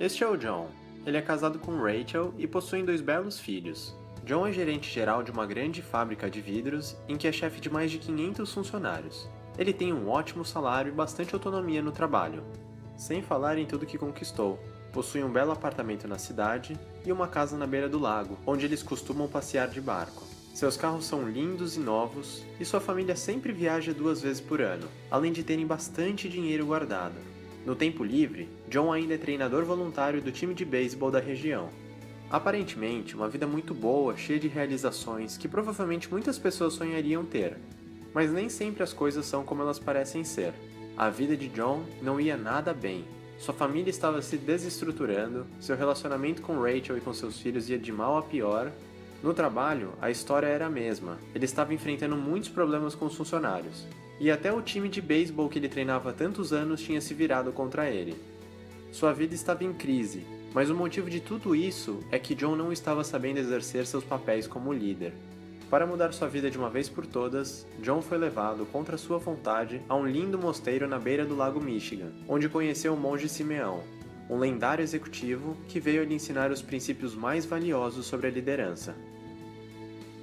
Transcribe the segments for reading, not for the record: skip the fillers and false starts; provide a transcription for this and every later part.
Este é o John. Ele é casado com Rachel e possuem dois belos filhos. John é gerente geral de uma grande fábrica de vidros em que é chefe de mais de 500 funcionários. Ele tem um ótimo salário e bastante autonomia no trabalho. Sem falar em tudo que conquistou. Possui um belo apartamento na cidade e uma casa na beira do lago, onde eles costumam passear de barco. Seus carros são lindos e novos, e sua família sempre viaja 2 vezes por ano, além de terem bastante dinheiro guardado. No tempo livre, John ainda é treinador voluntário do time de beisebol da região. Aparentemente, uma vida muito boa, cheia de realizações que provavelmente muitas pessoas sonhariam ter. Mas nem sempre as coisas são como elas parecem ser. A vida de John não ia nada bem. Sua família estava se desestruturando, seu relacionamento com Rachel e com seus filhos ia de mal a pior. No trabalho, a história era a mesma. Ele estava enfrentando muitos problemas com os funcionários. E até o time de beisebol que ele treinava há tantos anos tinha se virado contra ele. Sua vida estava em crise, mas o motivo de tudo isso é que John não estava sabendo exercer seus papéis como líder. Para mudar sua vida de uma vez por todas, John foi levado, contra sua vontade, a um lindo mosteiro na beira do lago Michigan, onde conheceu o monge Simeão, um lendário executivo que veio lhe ensinar os princípios mais valiosos sobre a liderança.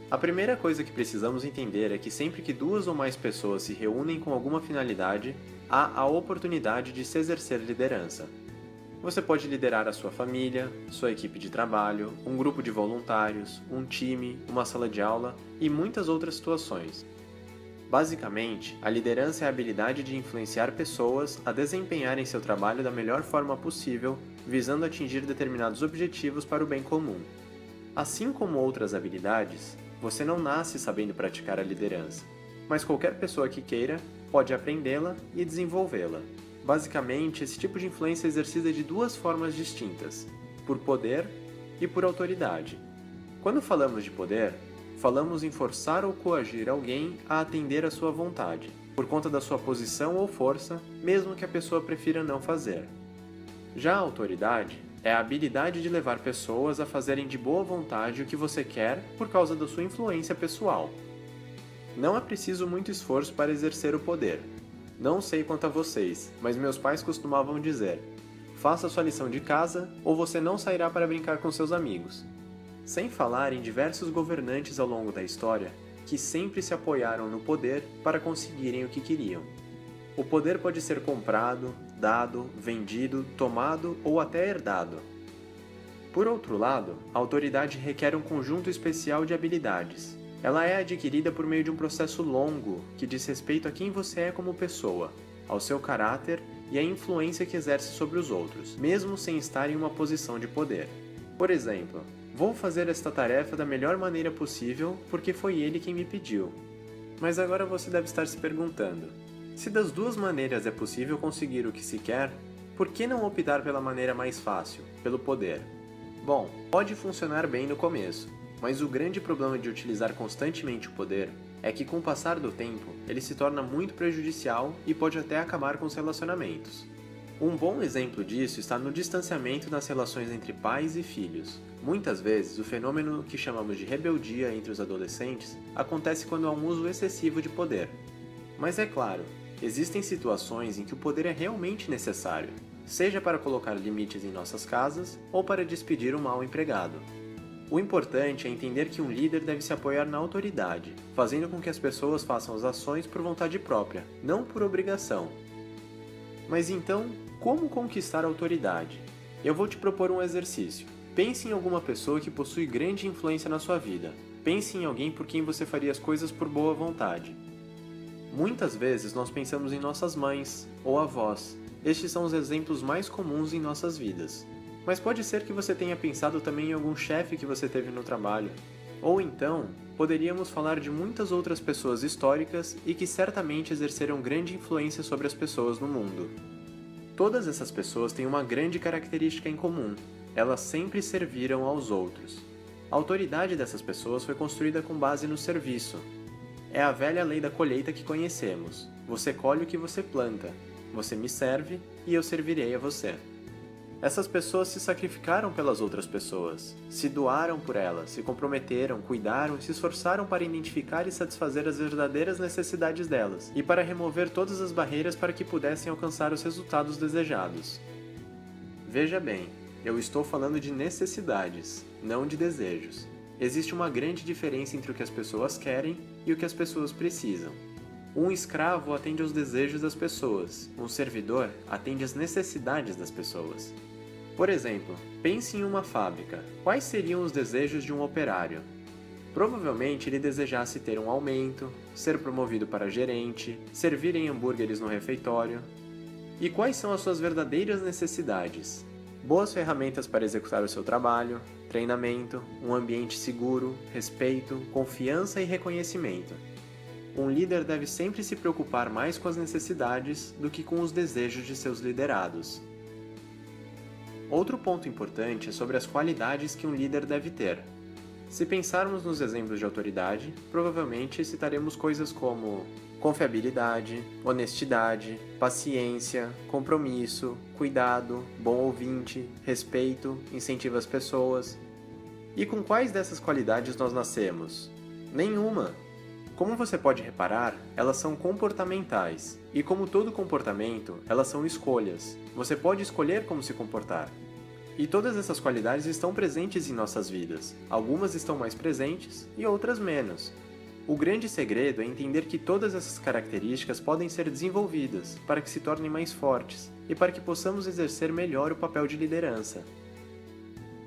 A primeira coisa que precisamos entender é que sempre que 2 ou mais pessoas se reúnem com alguma finalidade, há a oportunidade de se exercer liderança. Você pode liderar a sua família, sua equipe de trabalho, um grupo de voluntários, um time, uma sala de aula e muitas outras situações. Basicamente, a liderança é a habilidade de influenciar pessoas a desempenharem seu trabalho da melhor forma possível, visando atingir determinados objetivos para o bem comum. Assim como outras habilidades, você não nasce sabendo praticar a liderança, mas qualquer pessoa que queira pode aprendê-la e desenvolvê-la. Basicamente, esse tipo de influência é exercida de 2 formas distintas, por poder e por autoridade. Quando falamos de poder, falamos em forçar ou coagir alguém a atender à sua vontade, por conta da sua posição ou força, mesmo que a pessoa prefira não fazer. Já a autoridade é a habilidade de levar pessoas a fazerem de boa vontade o que você quer por causa da sua influência pessoal. Não é preciso muito esforço para exercer o poder. Não sei quanto a vocês, mas meus pais costumavam dizer: faça sua lição de casa ou você não sairá para brincar com seus amigos. Sem falar em diversos governantes ao longo da história que sempre se apoiaram no poder para conseguirem o que queriam. O poder pode ser comprado, dado, vendido, tomado ou até herdado. Por outro lado, a autoridade requer um conjunto especial de habilidades. Ela é adquirida por meio de um processo longo que diz respeito a quem você é como pessoa, ao seu caráter e à influência que exerce sobre os outros, mesmo sem estar em uma posição de poder. Por exemplo, vou fazer esta tarefa da melhor maneira possível porque foi ele quem me pediu. Mas agora você deve estar se perguntando: se das 2 maneiras é possível conseguir o que se quer, por que não optar pela maneira mais fácil, pelo poder? Bom, pode funcionar bem no começo. Mas o grande problema de utilizar constantemente o poder é que, com o passar do tempo, ele se torna muito prejudicial e pode até acabar com os relacionamentos. Um bom exemplo disso está no distanciamento nas relações entre pais e filhos. Muitas vezes, o fenômeno que chamamos de rebeldia entre os adolescentes acontece quando há um uso excessivo de poder. Mas é claro, existem situações em que o poder é realmente necessário, seja para colocar limites em nossas casas ou para despedir um mau empregado. O importante é entender que um líder deve se apoiar na autoridade, fazendo com que as pessoas façam as ações por vontade própria, não por obrigação. Mas então, como conquistar a autoridade? Eu vou te propor um exercício. Pense em alguma pessoa que possui grande influência na sua vida. Pense em alguém por quem você faria as coisas por boa vontade. Muitas vezes nós pensamos em nossas mães ou avós. Estes são os exemplos mais comuns em nossas vidas. Mas pode ser que você tenha pensado também em algum chefe que você teve no trabalho. Ou então, poderíamos falar de muitas outras pessoas históricas e que certamente exerceram grande influência sobre as pessoas no mundo. Todas essas pessoas têm uma grande característica em comum: elas sempre serviram aos outros. A autoridade dessas pessoas foi construída com base no serviço. É a velha lei da colheita que conhecemos: você colhe o que você planta, você me serve e eu servirei a você. Essas pessoas se sacrificaram pelas outras pessoas, se doaram por elas, se comprometeram, cuidaram e se esforçaram para identificar e satisfazer as verdadeiras necessidades delas, e para remover todas as barreiras para que pudessem alcançar os resultados desejados. Veja bem, Eu estou falando de necessidades, não de desejos. Existe uma grande diferença entre o que as pessoas querem e o que as pessoas precisam. Um escravo atende aos desejos das pessoas, um servidor atende às necessidades das pessoas. Por exemplo, pense em uma fábrica. Quais seriam os desejos de um operário? Provavelmente ele desejasse ter um aumento, ser promovido para gerente, servir em hambúrgueres no refeitório. E quais são as suas verdadeiras necessidades? Boas ferramentas para executar o seu trabalho, treinamento, um ambiente seguro, respeito, confiança e reconhecimento. Um líder deve sempre se preocupar mais com as necessidades do que com os desejos de seus liderados. Outro ponto importante é sobre as qualidades que um líder deve ter. Se pensarmos nos exemplos de autoridade, provavelmente citaremos coisas como confiabilidade, honestidade, paciência, compromisso, cuidado, bom ouvinte, respeito, incentivo às pessoas. E com quais dessas qualidades nós nascemos? Nenhuma! Como você pode reparar, elas são comportamentais, e como todo comportamento, elas são escolhas. Você pode escolher como se comportar. E todas essas qualidades estão presentes em nossas vidas. Algumas estão mais presentes e outras menos. O grande segredo é entender que todas essas características podem ser desenvolvidas para que se tornem mais fortes e para que possamos exercer melhor o papel de liderança.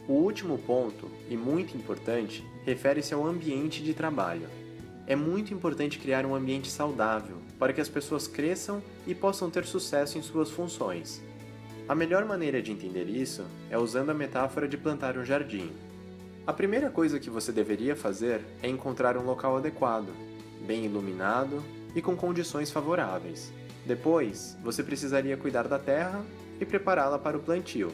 O último ponto, e muito importante, refere-se ao ambiente de trabalho. É muito importante criar um ambiente saudável para que as pessoas cresçam e possam ter sucesso em suas funções. A melhor maneira de entender isso é usando a metáfora de plantar um jardim. A primeira coisa que você deveria fazer é encontrar um local adequado, bem iluminado e com condições favoráveis. Depois, você precisaria cuidar da terra e prepará-la para o plantio.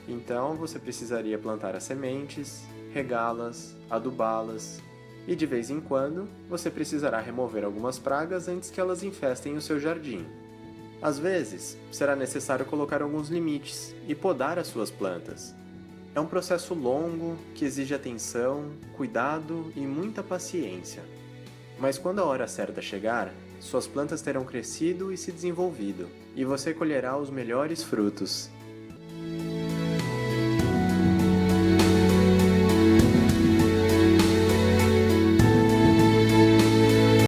Então, você precisaria plantar as sementes, regá-las, adubá-las, e de vez em quando, você precisará remover algumas pragas antes que elas infestem o seu jardim. Às vezes, será necessário colocar alguns limites e podar as suas plantas. É um processo longo que exige atenção, cuidado e muita paciência. Mas quando a hora certa chegar, suas plantas terão crescido e se desenvolvido, e você colherá os melhores frutos.